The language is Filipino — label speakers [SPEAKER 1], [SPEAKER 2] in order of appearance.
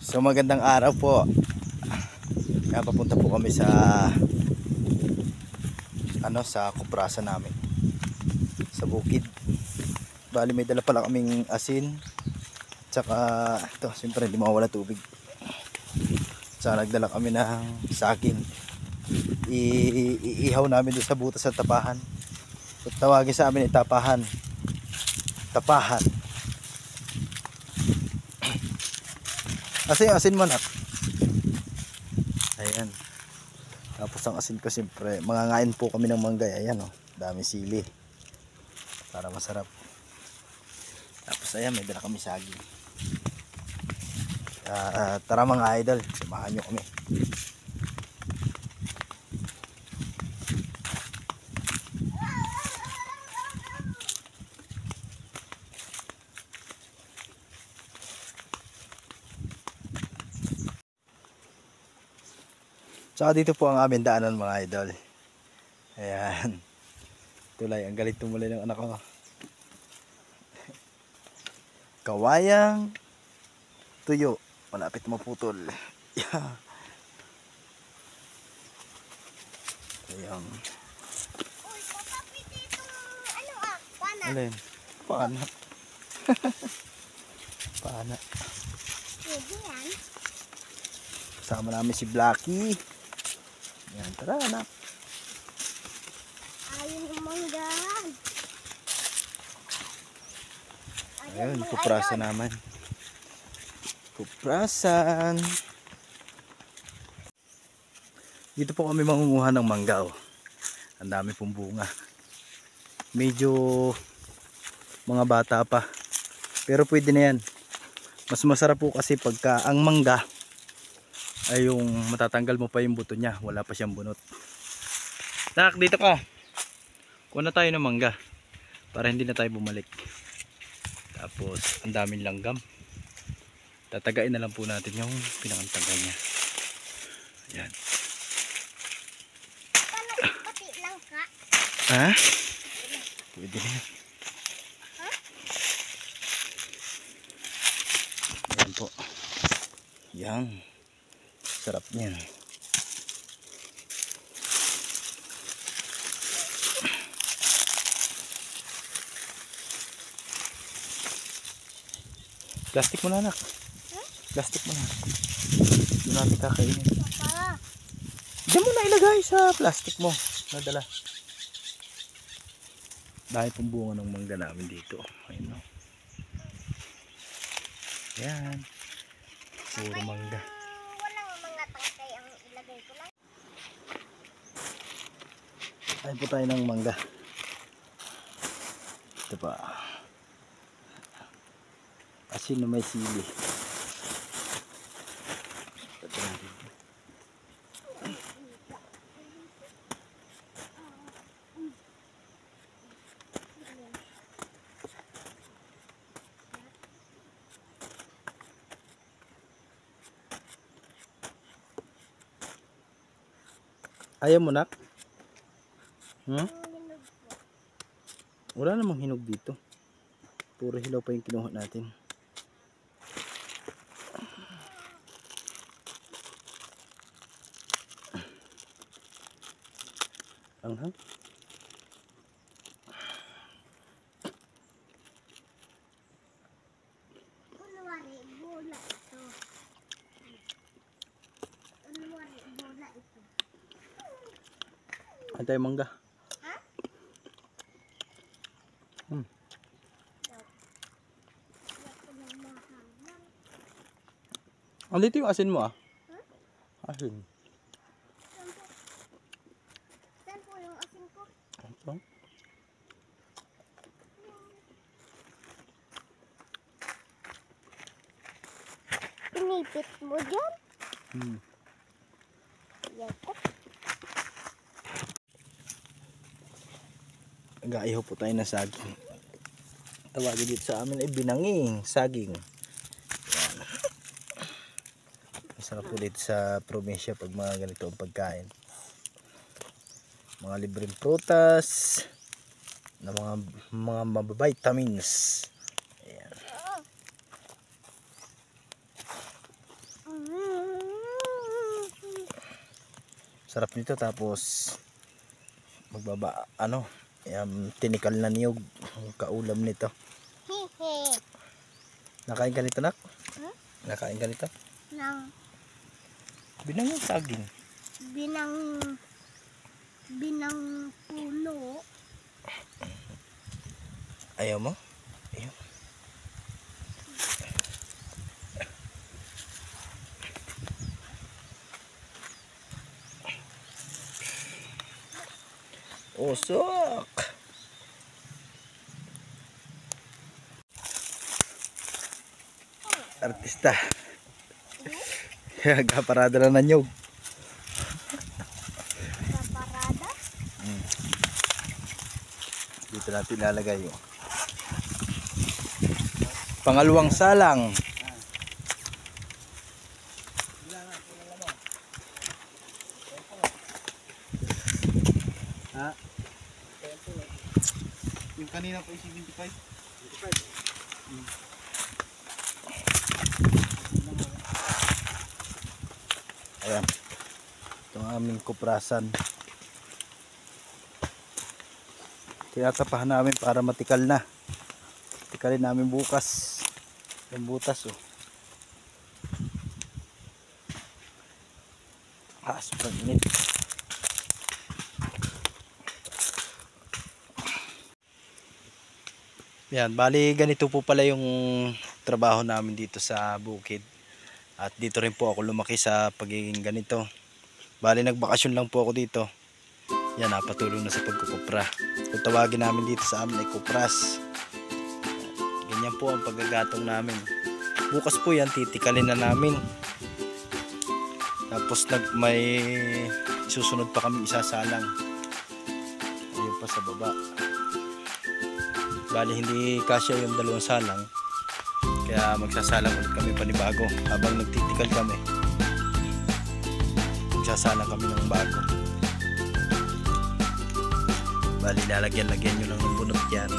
[SPEAKER 1] So magandang araw po. Kaya papunta po kami sa sa kuprasa namin sa bukid. Bali may dala pala kaming asin. Tsaka ito, siyempre hindi mawala tubig. Tsaka nagdala kami ng saging. Iihaw namin doon sa butas sa tapahan. So, tawagin sa amin tapahan. Tapahan. Asin mo na. Ayan. Tapos ang asin ko siyempre, mangangain po kami ng mangga. Ayan o, dami sili. Para masarap. Tapos ayan, may dala kami saging. Tara mga idol, samahan nyo kami. Tsaka dito po ang aming daanan mga idol. Ayan. Tulay, ang galit tumulay ng anak ko. Kawayang tuyo. Malapit maputol. Yeah. Ayan.
[SPEAKER 2] Uy, kapapit dito. Pana.
[SPEAKER 1] Alin? Pana. Pana.
[SPEAKER 2] Pwede yan.
[SPEAKER 1] Kasama namin si Blacky. Ayan, tara anak.
[SPEAKER 2] Ayun yung manggan.
[SPEAKER 1] Ayun, kuprasa naman. Kuprasan. Dito po kami mangunguha ng mangga. Oh. Ang dami pong bunga. Medyo mga bata pa. Pero pwede na yan. Mas masarap po kasi pagka ang mangga ay yung matatanggal mo pa yung buto niya. Wala pa siyang bunot. Tak, dito ka. Kuha na tayo ng mangga. Para hindi na tayo bumalik. Tapos ang daming langgam. Tatagain na lang po natin yung pinakantanggal niya. Ayan.
[SPEAKER 2] Pati lang ka.
[SPEAKER 1] Ha? Pwede na yan. Ayan po. Yan. Sarap niyan. Plastic mo na anak. Plastic mo na. Doon natin kakainin.
[SPEAKER 2] Papa.
[SPEAKER 1] Diyan mo na ilagay sa plastic mo. Nadala. Dahil pong bunga ng mangga namin dito. Ayun o. Ayan. Puro mangga.
[SPEAKER 2] Walang mga tangkay ang ilagay ko lang.
[SPEAKER 1] Ayun po tayo ng mangga. Ito pa. Asin na may sili. Ayaw mo nak? Wala namang hinog dito. Puro hilaw pa yung kinuha natin. Anghang.
[SPEAKER 2] Kunwari, bola ito. Kunwari, bola ito.
[SPEAKER 1] Antay mangga.
[SPEAKER 2] Ha?
[SPEAKER 1] Andito yung asin mo ah. Asin.
[SPEAKER 2] Saan po yung asin ko?
[SPEAKER 1] Ito.
[SPEAKER 2] Pinipit mo dyan? Yan po.
[SPEAKER 1] Nag-aiho po tayo ng saging. Tawagin dito sa amin ay binanging saging. Yan. Masarap po dito sa probinsya pag mga ganito ang pagkain. Mga libreng prutas na mga mababitamins. Ayan. Sarap nito, tapos tinikal na niyog ang kaulam nito.
[SPEAKER 2] Hehe.
[SPEAKER 1] Nakain ka nito, nak?
[SPEAKER 2] Hmm?
[SPEAKER 1] Nakain ka nito?
[SPEAKER 2] Nang
[SPEAKER 1] Binang yung saging.
[SPEAKER 2] binang puno.
[SPEAKER 1] Ayaw mo? Ayaw. Usok! Artista. Kaparada na nanyog.
[SPEAKER 2] Sa parada.
[SPEAKER 1] Dito natin ilalagay yung pangalawang salang. Ha? Yung kanina po 75. Ayan. Ito ang aming kuprasan. Tinatapahan namin para matikal na. Tikalin namin bukas. Yung butas, oh. Sobrang init. Yan, bali ganito po pala yung trabaho namin dito sa bukid. At dito rin po ako lumaki sa pagiging ganito. Bali nagbakasyon lang po ako dito. Yan, napatulong na sa pagkukupra. Kung tawagin namin dito sa amin ay kupras. Ganyan po ang paggagatong namin. Bukas po yan, titikalin na namin. Tapos may susunod pa kami isasalang. Ayun pa sa baba. Bali hindi kasya yung dalawang salang. Kaya magsasalang ulit kami panibago. Habang nagtitikal kami, magsasalang kami ng bago. Bali lalagyan nyo lang ng bunot yan.